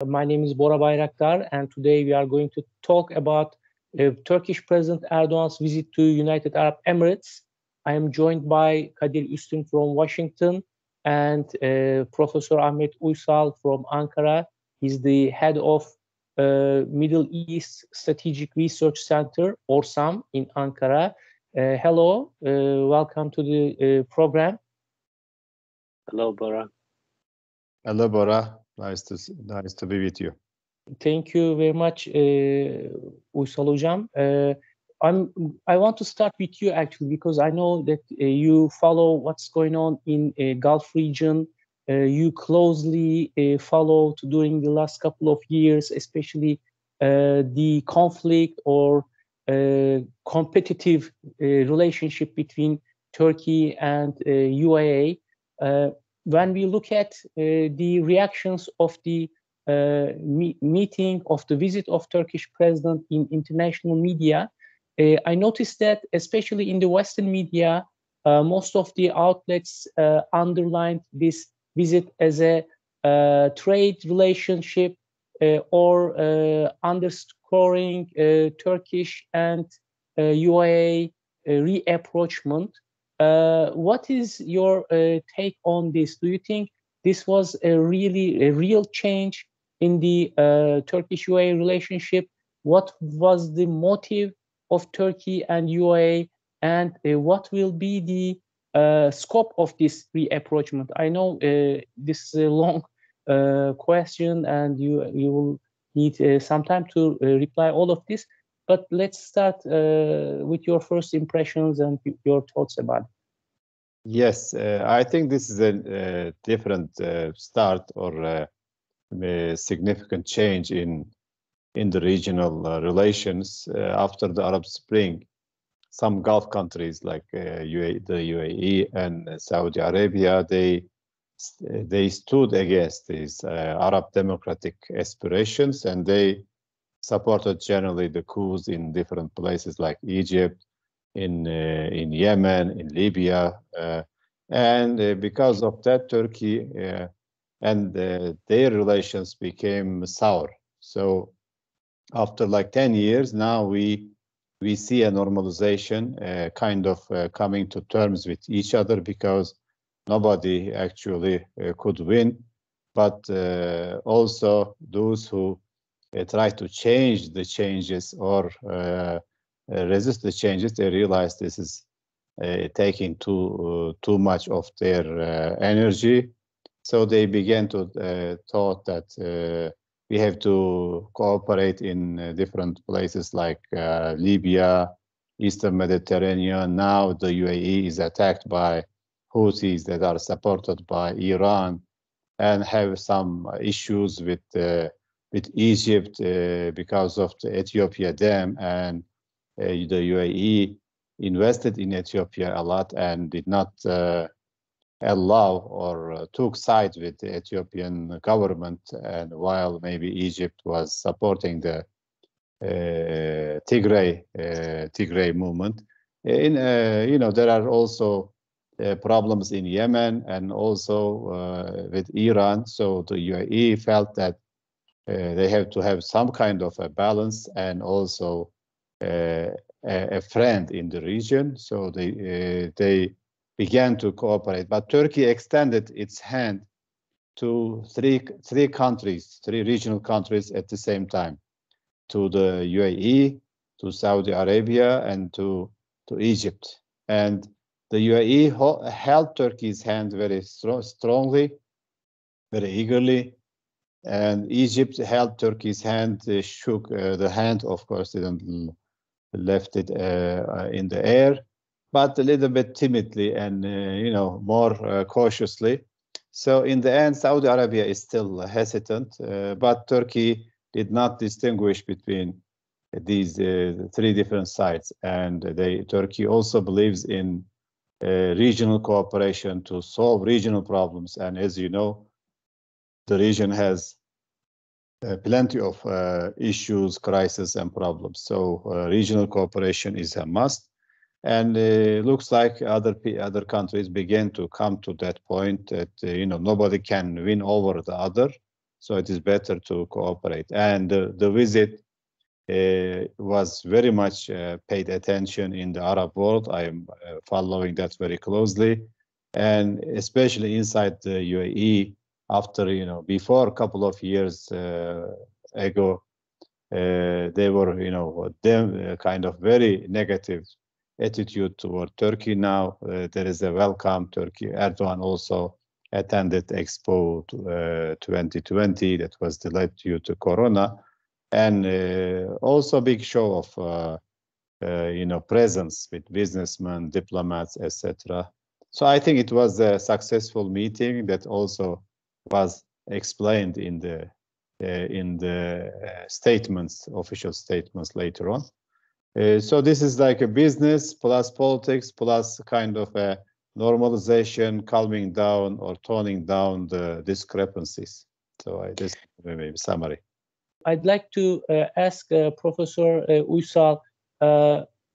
My name is Bora Bayraktar, and today we are going to talk about Turkish President Erdogan's visit to United Arab Emirates. I am joined by Kadir Üstün from Washington and Professor Ahmet Uysal from Ankara. He's the head of Middle East Strategic Research Center, ORSAM, in Ankara. Hello, welcome to the program. Hello, Bora. Hello, Bora. Nice to be with you. Thank you very much, Uysal Hocam. I want to start with you actually because I know that you follow what's going on in Gulf region. You closely followed during the last couple of years, especially the conflict or competitive relationship between Turkey and UAE. When we look at the reactions of the meeting of the visit of Turkish president in international media, I noticed that especially in the Western media, most of the outlets underlined this visit as a trade relationship or underscoring Turkish and UAE reapproachment. What is your take on this? Do you think this was a real change in the Turkish-UAE relationship? What was the motive of Turkey and UAE, and what will be the scope of this reapproachment? I know this is a long question, and you will need some time to reply all of this. But let's start with your first impressions and your thoughts about it. Yes, I think this is a different start or a significant change in the regional relations after the Arab Spring. Some Gulf countries like the UAE and Saudi Arabia, they stood against these Arab democratic aspirations, and they supported generally the coups in different places like Egypt, in Yemen, in Libya, and because of that, Turkey and their relations became sour. So after like 10 years, now we see a normalization, kind of coming to terms with each other, because nobody actually could win, but also those who try to change the changes or resist the changes, they realize this is taking too much of their energy. So they began to thought that we have to cooperate in different places like Libya, Eastern Mediterranean. Now the UAE is attacked by Houthis that are supported by Iran, and have some issues with Egypt because of the Ethiopia dam, and the UAE invested in Ethiopia a lot and did not allow or took sides with the Ethiopian government, and while maybe Egypt was supporting the Tigray movement. There are also problems in Yemen and also with Iran. So the UAE felt that they have to have some kind of a balance and also a friend in the region. So they began to cooperate. But Turkey extended its hand to three regional countries at the same time, to the UAE, to Saudi Arabia, and to Egypt. And the UAE held Turkey's hand very strongly, very eagerly. And Egypt held Turkey's hand, shook the hand, of course, didn't left it in the air, but a little bit timidly and more cautiously. So in the end, Saudi Arabia is still hesitant, but Turkey did not distinguish between these three different sides, and Turkey also believes in regional cooperation to solve regional problems. And as you know, the region has plenty of issues, crises, and problems. So regional cooperation is a must. And it looks like other countries begin to come to that point that nobody can win over the other. So it is better to cooperate. And the visit was very much paid attention in the Arab world. I am following that very closely, and especially inside the UAE. After, before a couple of years ago, they were, kind of very negative attitude toward Turkey. Now there is a welcome. Turkey. Erdogan also attended Expo 2020 that was delayed due to Corona, and also big show of presence with businessmen, diplomats, etc. So I think it was a successful meeting that also was explained in the statements, official statements later on. So this is like a business plus politics plus kind of a normalization, calming down or toning down the discrepancies. So this maybe summary. I'd like to ask Professor Uysal,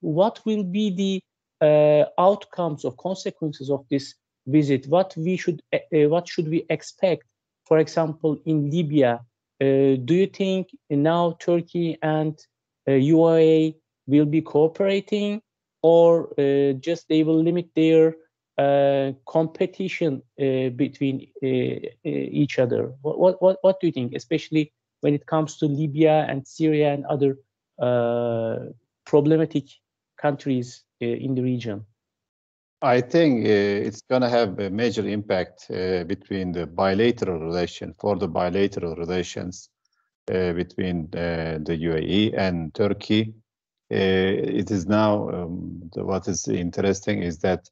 what will be the outcomes or consequences of this visit? What should we expect? For example, in Libya, do you think now Turkey and UAE will be cooperating, or just they will limit their competition between each other? What do you think, especially when it comes to Libya and Syria and other problematic countries in the region? I think it's going to have a major impact between the bilateral relations between the UAE and Turkey. It is now, what is interesting is that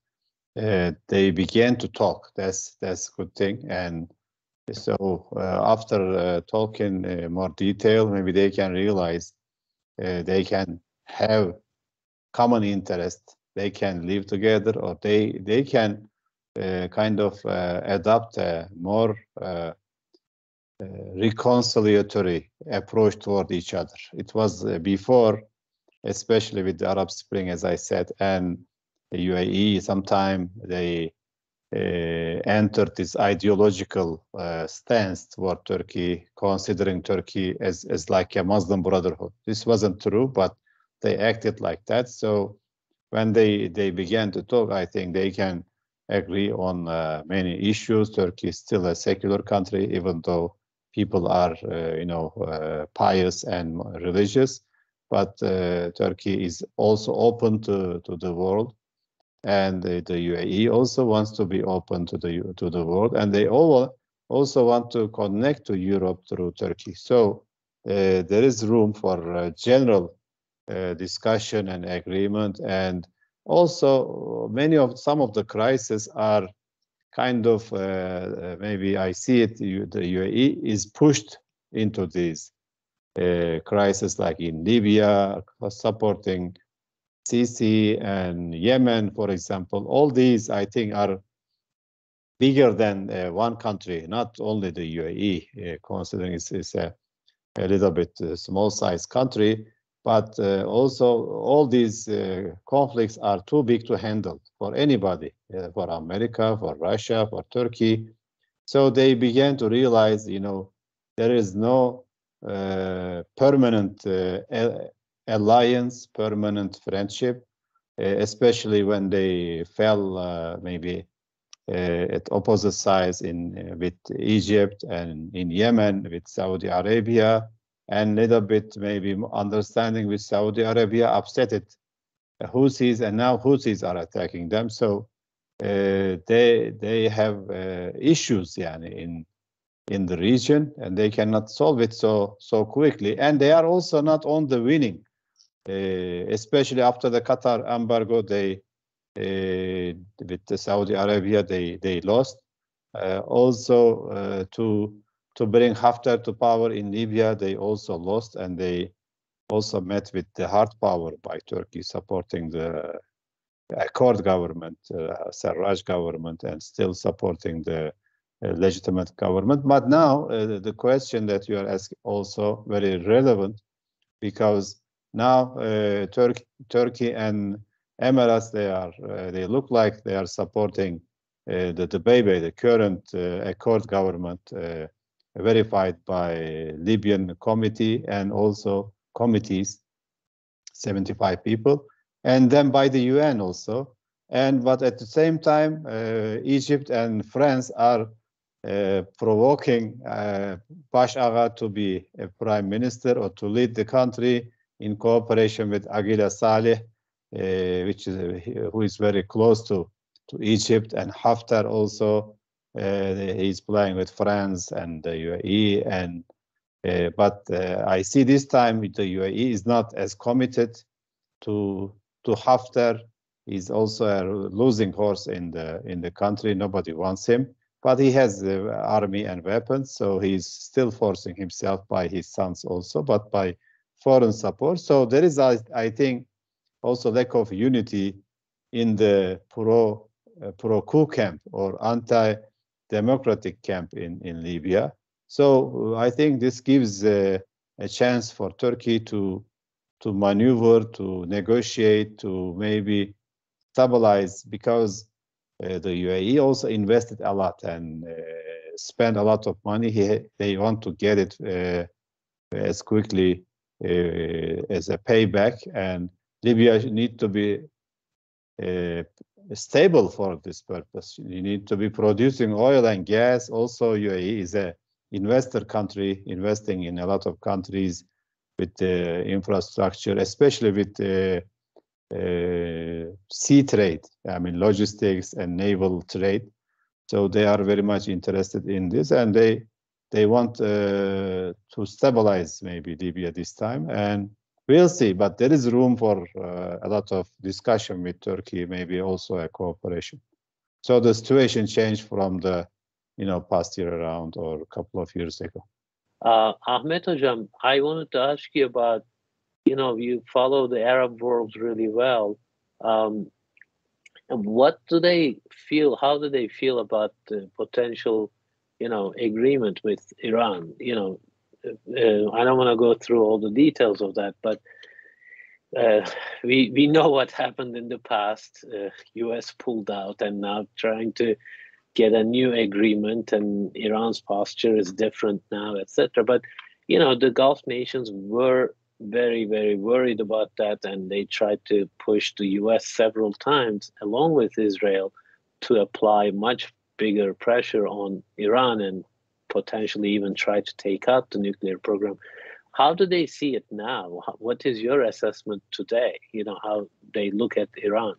they began to talk. That's a good thing. And so after talking more detail, maybe they can realize they can have common interest. They can live together, or they can kind of adopt a more reconciliatory approach toward each other. It was before, especially with the Arab Spring, as I said, and the UAE, sometime they entered this ideological stance toward Turkey, considering Turkey as like a Muslim brotherhood. This wasn't true, but they acted like that. So when they began to talk, I think they can agree on many issues. Turkey is still a secular country, even though people are, pious and religious. But Turkey is also open to the world, and the UAE also wants to be open to the world, and they all also want to connect to Europe through Turkey. So there is room for general discussion and agreement, and also some of the crises are kind of maybe I see it. The UAE is pushed into these crises, like in Libya, supporting Sisi, and Yemen, for example. All these, I think, are bigger than one country, not only the UAE, considering it's a little bit small-sized country, but also all these conflicts are too big to handle for anybody, for America, for Russia, for Turkey. So they began to realize, there is no permanent alliance, permanent friendship, especially when they fell maybe at opposite sides with Egypt, and in Yemen with Saudi Arabia, and a little bit maybe understanding with Saudi Arabia upset it Houthis, and now Houthis are attacking them. So they have issues in the region, and they cannot solve it so quickly. And they are also not on the winning, especially after the Qatar embargo. With the Saudi Arabia, they lost. Also, to bring Haftar to power in Libya, they also lost, and they also met with the hard power by Turkey supporting the Accord government, Sarraj government, and still supporting the legitimate government. But now the question that you are asking also very relevant, because now Turkey and Emirates, they look like they are supporting the current Accord government verified by Libyan committee and also committees, 75 people, and then by the UN also. But at the same time, Egypt and France are provoking Bash Agha to be a prime minister or to lead the country in cooperation with Aguila Saleh, who is very close to Egypt, and Haftar also. He's playing with France and the UAE, but I see this time the UAE is not as committed to Haftar. He's also a losing horse in the country. Nobody wants him, but he has the army and weapons, so he's still forcing himself by his sons also, but by foreign support. So there is, I think, also lack of unity in the pro-coup camp or anti-democratic camp in Libya. So I think this gives a chance for Turkey to maneuver, to negotiate, to maybe stabilize, because the UAE also invested a lot and spent a lot of money. They want to get it as quickly as a payback, and Libya need to be stable for this purpose. You need to be producing oil and gas. Also, UAE is a investor country, investing in a lot of countries with the infrastructure, especially with the sea trade, I mean logistics and naval trade. So they are very much interested in this, and they want to stabilize maybe Libya this time, and we'll see. But there is room for a lot of discussion with Turkey, maybe also a cooperation. So the situation changed from the past year around or a couple of years ago. Ahmet Hocam, I wanted to ask you about, you follow the Arab world really well. What do they feel? How do they feel about the potential, agreement with Iran? I don't want to go through all the details of that, but we know what happened in the past. U.S. pulled out, and now trying to get a new agreement, and Iran's posture is different now, etc. But the Gulf nations were very, very worried about that, and they tried to push the US several times, along with Israel, to apply much bigger pressure on Iran and potentially even try to take out the nuclear program. How do they see it now? What is your assessment today? How they look at Iran?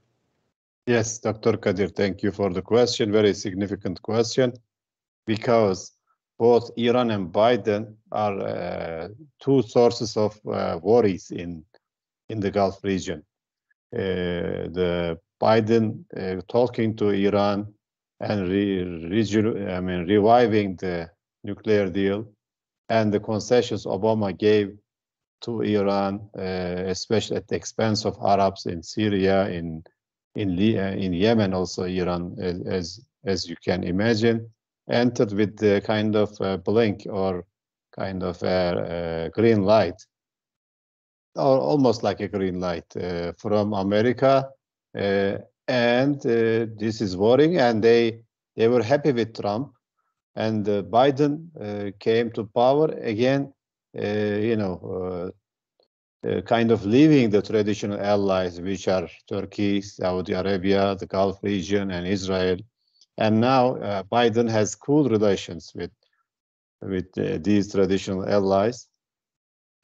Yes, Dr. Kadir, thank you for the question. Very significant question, because both Iran and Biden are two sources of worries in the Gulf region. The Biden talking to Iran and reviving the nuclear deal, and the concessions Obama gave to Iran, especially at the expense of Arabs in Syria, in Yemen, also Iran, as you can imagine, entered with the kind of blink or kind of a green light, or almost like a green light from America, and this is worrying. And they were happy with Trump, and Biden came to power again, kind of leaving the traditional allies, which are Turkey, Saudi Arabia, the Gulf region, and Israel. And now Biden has cool relations with these traditional allies,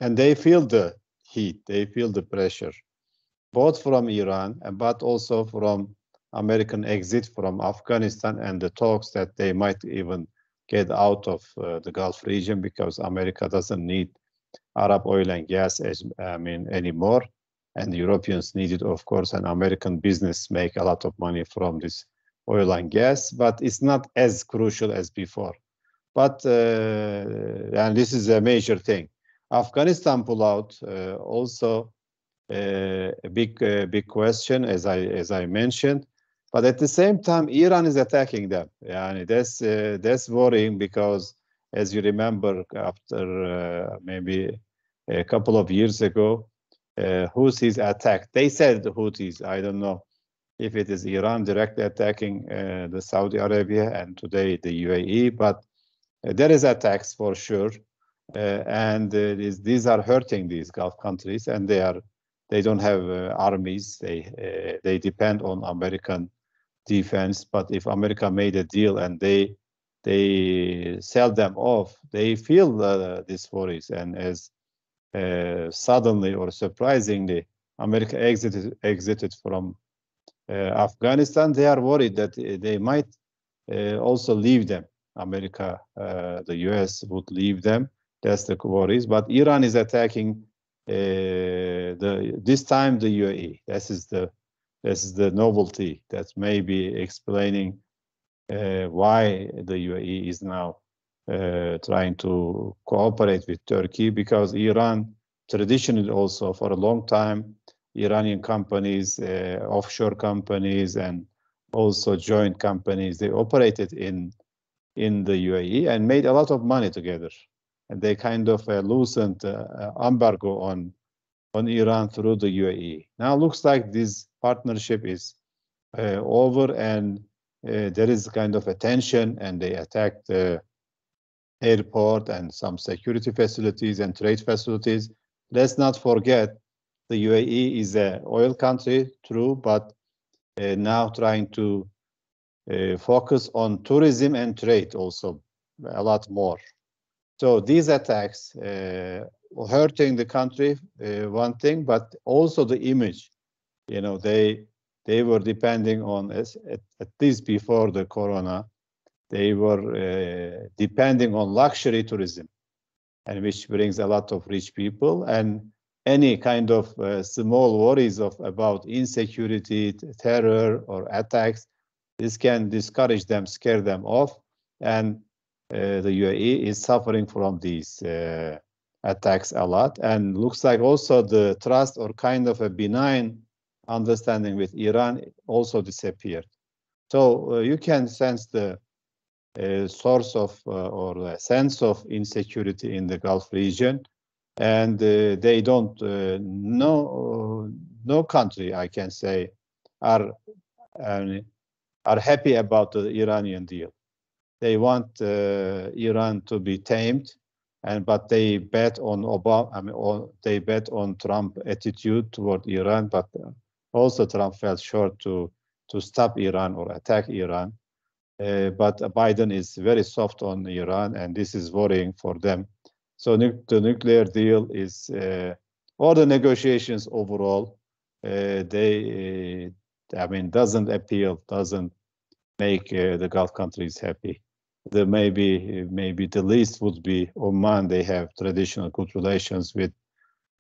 and they feel the heat, they feel the pressure, both from Iran, but also from American exit from Afghanistan, and the talks that they might even get out of the Gulf region, because America doesn't need Arab oil and gas anymore, and the Europeans need it, of course, and American business make a lot of money from this oil and gas, but it's not as crucial as before. But and this is a major thing. Afghanistan pullout also a big question, as I mentioned. But at the same time, Iran is attacking them. Yeah, that's worrying, because, as you remember, after maybe a couple of years ago, Houthis attacked. They said the Houthis. I don't know if it is Iran directly attacking the Saudi Arabia and today the UAE. But there is attacks for sure, and these are hurting these Gulf countries, and they don't have armies. They depend on American defense. But if America made a deal and they sell them off, they feel these worries, and as suddenly or surprisingly America exited from Afghanistan, they are worried that they might also leave them. America, the US would leave them. That's the worries. But Iran is attacking this time the UAE. This is the novelty that may be explaining why the UAE is now trying to cooperate with Turkey, because Iran traditionally also for a long time, Iranian companies, offshore companies, and also joint companies, they operated in the UAE and made a lot of money together. And they kind of loosened embargo on Iran through the UAE. Now looks like this partnership is over, and there is kind of a tension, and they attacked the airport and some security facilities and trade facilities. Let's not forget the UAE is an oil country, true, but now trying to focus on tourism and trade also a lot more. So these attacks hurting the country, one thing, but also the image. You know, they were depending on, at least before the corona, they were depending on luxury tourism, and which brings a lot of rich people, and any kind of small worries about insecurity, terror, or attacks, this can discourage them, scare them off, and the UAE is suffering from these attacks a lot, and looks like also the trust or kind of a benign understanding with Iran also disappeared. So you can sense the source of or the sense of insecurity in the Gulf region, and they don't no country, I can say, are happy about the Iranian deal. They want Iran to be tamed, but they bet on Obama. I mean, they bet on Trump attitude toward Iran, but also Trump fell short to stop Iran or attack Iran. But Biden is very soft on Iran, and this is worrying for them. So the nuclear deal is, or the negotiations overall, doesn't appeal, doesn't make the Gulf countries happy. Maybe the least would be Oman. They have traditional good relations with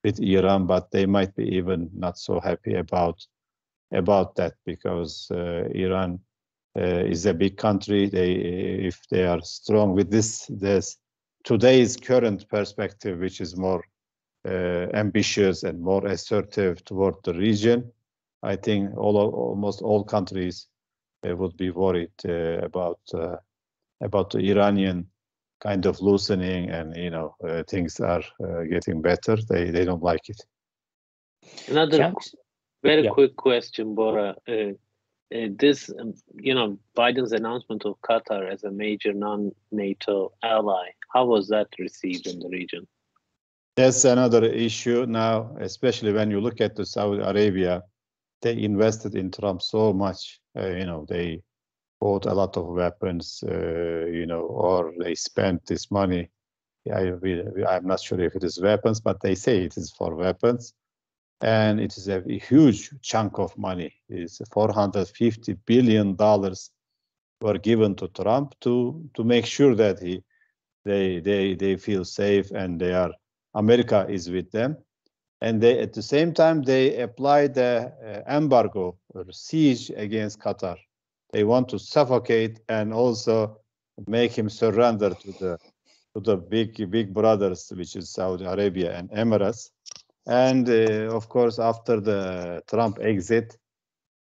Iran, but they might be even not so happy about that, because Iran is a big country. If they are strong with this today's current perspective, which is more ambitious and more assertive toward the region, I think almost all countries would be worried about the Iranian kind of loosening, and things are getting better. They don't like it. Another very quick question, Bora. This, Biden's announcement of Qatar as a major non-NATO ally, how was that received in the region? That's another issue now, especially when you look at the Saudi Arabia. They invested in Trump so much. They bought a lot of weapons, or they spent this money. I'm not sure if it is weapons, but they say it is for weapons. And it is a huge chunk of money. It's $450 billion were given to Trump to make sure that they feel safe, and America is with them. And they, at the same time, they applied the embargo or siege against Qatar. They want to suffocate and also make him surrender to the big brothers, which is Saudi Arabia and Emirates. And of course, after the Trump exit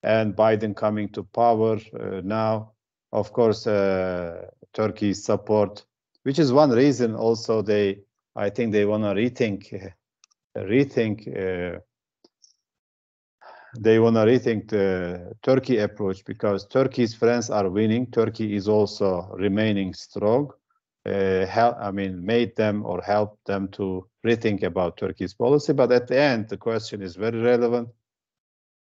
and Biden coming to power now, of course, Turkey's support, which is one reason also I think they want to rethink the Turkey approach, because Turkey's friends are winning. Turkey is also remaining strong. made them or helped them to rethink about Turkey's policy. But at the end, the question is very relevant.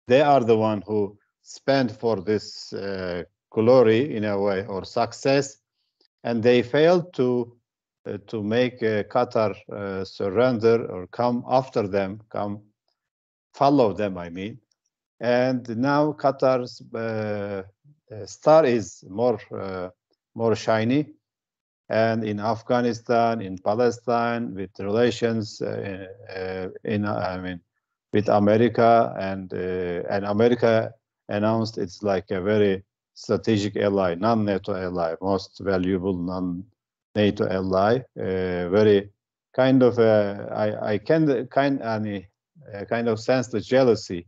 They are the one who spent for this glory in a way or success, and they failed to make Qatar surrender or come after them, follow them. And now Qatar's star is more shiny, and in Afghanistan, in Palestine, with relations with America, and America announced it's like a very strategic ally, non-NATO ally, most valuable non-NATO ally, very kind of I kind of sense the jealousy.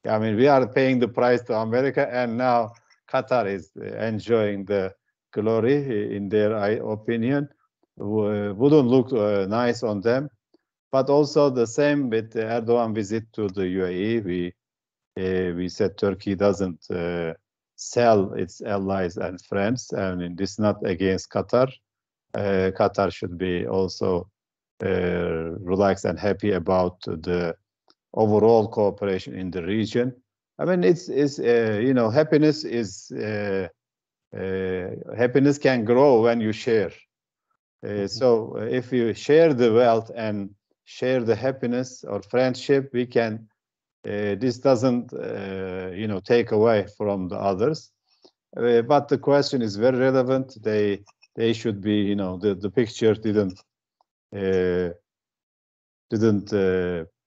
We are paying the price to America, and now Qatar is enjoying the glory, in their opinion. Wouldn't look nice on them. But also the same with the Erdogan visit to the UAE. We said Turkey doesn't sell its allies and friends, and this is not against Qatar. Qatar should be also relaxed and happy about the overall cooperation in the region. It's happiness is happiness can grow when you share. So if you share the wealth and share the happiness or friendship, we can. This doesn't, take away from the others. But the question is very relevant. They should be, the picture didn't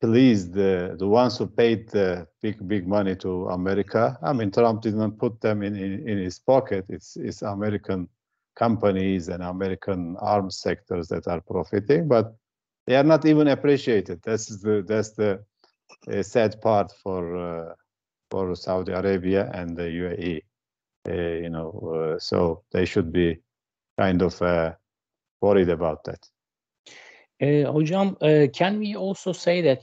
please the ones who paid the big money to America. Trump didn't put them in his pocket. It's American companies and American arms sectors that are profiting, but they are not even appreciated. That's the sad part for Saudi Arabia and the UAE. So they should be kind of worried about that. Hocam, can we also say that,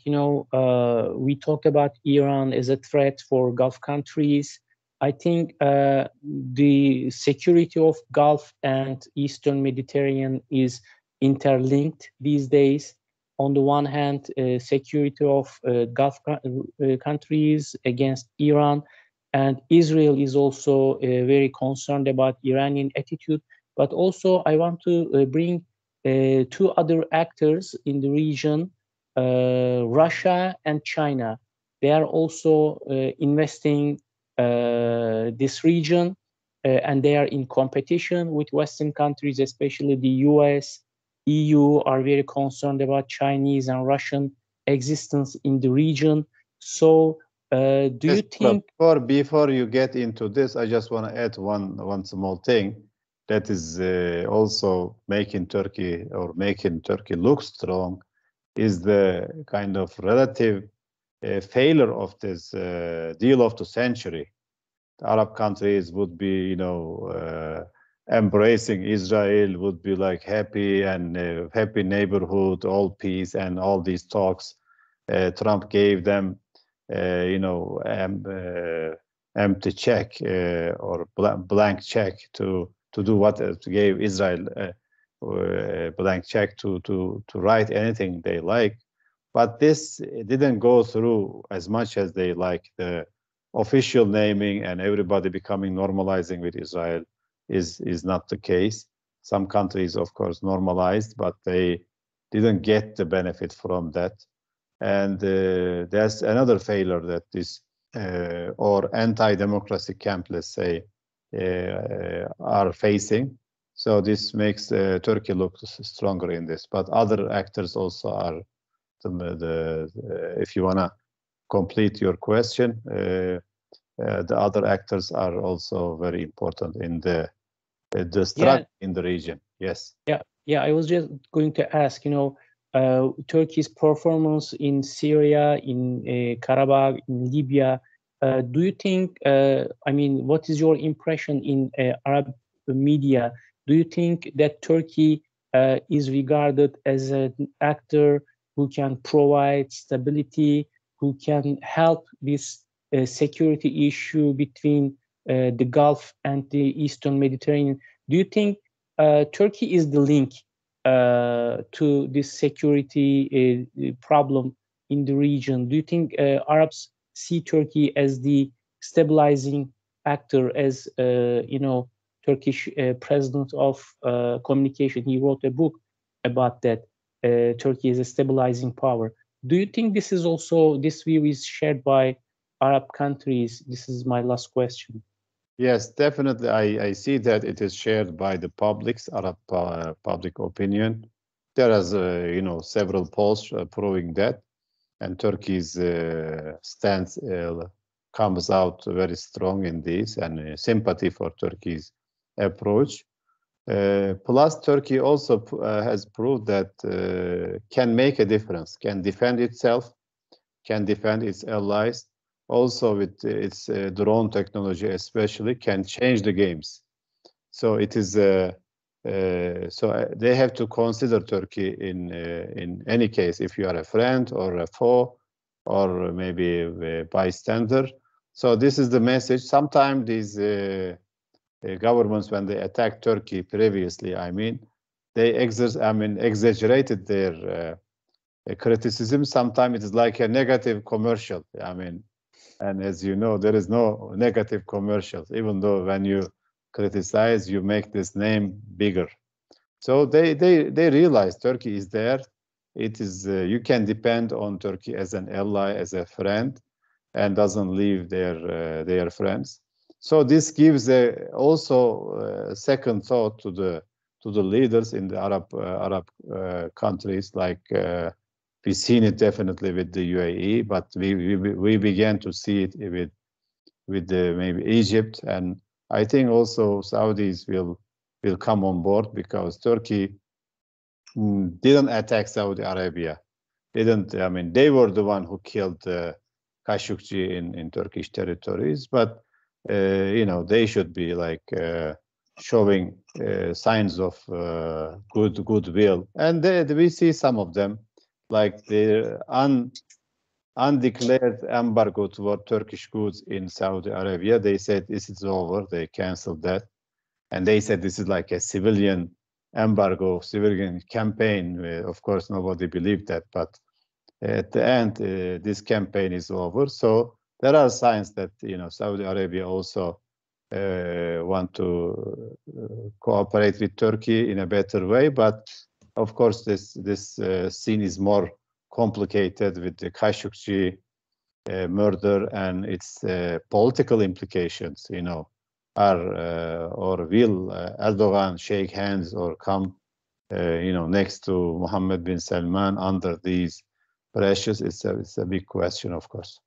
we talked about Iran as a threat for Gulf countries? I think the security of Gulf and Eastern Mediterranean is interlinked these days. On the one hand, security of Gulf countries against Iran, and Israel is also very concerned about Iranian attitude. But also, I want to bring two other actors in the region, Russia and China. They are also investing this region, and they are in competition with Western countries, especially the US, EU are very concerned about Chinese and Russian existence in the region. So do you think... Before you get into this, I just want to add one small thing that is also making Turkey look strong, is the kind of relative failure of this deal of the century. The Arab countries would be, embracing Israel, would be like happy and happy neighborhood, all peace and all these talks. Trump gave them, empty check or blank check to do what, to give Israel a blank check to write anything they like. But this didn't go through as much as they like. The official naming and everybody becoming normalizing with Israel is not the case. Some countries, of course, normalized, but they didn't get the benefit from that. And there's another failure that this or anti-democracy camp, let's say, are facing. So this makes Turkey look stronger in this. But other actors also are, if you want to complete your question, the other actors are also very important in the struggle in the region. Yes. Yeah. I was just going to ask, Turkey's performance in Syria, in Karabakh, in Libya. Do you think? What is your impression in Arab media? Do you think that Turkey is regarded as an actor who can provide stability, who can help this security issue between the Gulf and the Eastern Mediterranean? Do you think Turkey is the link to this security problem in the region. Do you think Arabs see Turkey as the stabilizing factor? As Turkish president of communication, he wrote a book about that. Turkey is a stabilizing power. Do you think this view is shared by Arab countries? This is my last question. Yes, definitely. I see that it is shared by the Arab public opinion. There is, several polls proving that, and Turkey's stance comes out very strong in this, and sympathy for Turkey's approach. Plus, Turkey also has proved that can make a difference, can defend itself, can defend its allies. Also, with its drone technology, especially, can change the games. So it is. So they have to consider Turkey in any case. If you are a friend or a foe, or maybe a bystander. So this is the message. Sometimes these governments, when they attacked Turkey previously, they exaggerated their criticism. Sometimes it is like a negative commercial. And as you know, there is no negative commercials, even though when you criticize, you make this name bigger. So they realize Turkey is there. It is you can depend on Turkey as an ally, as a friend, and doesn't leave their friends. So this gives also second thought to the leaders in the Arab countries, like. We've seen it definitely with the UAE, but we began to see it with maybe Egypt, and I think also Saudis will come on board, because Turkey didn't attack Saudi Arabia. They were the one who killed Khashoggi in Turkish territories, but they should be like showing signs of goodwill, and we see some of them. Like the undeclared embargo toward Turkish goods in Saudi Arabia, they said this is over. They canceled that, and they said this is like a civilian embargo, civilian campaign. Of course, nobody believed that, but at the end, this campaign is over. So there are signs that Saudi Arabia also want to cooperate with Turkey in a better way, but. Of course, this scene is more complicated with the Khashoggi murder and its political implications. Or will Erdogan shake hands or come, next to Mohammed bin Salman under these pressures? It's a big question, of course.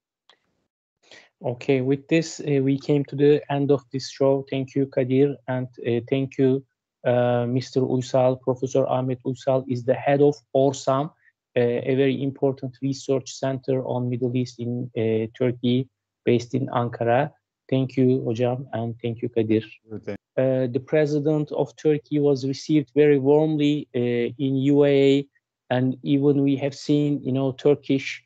Okay, with this, we came to the end of this show. Thank you, Kadir, and thank you. Mr. Uysal, Professor Ahmet Uysal is the head of ORSAM, a very important research center on Middle East in Turkey, based in Ankara. Thank you, Hocam, and thank you, Kadir. The president of Turkey was received very warmly in UAE, and even we have seen, Turkish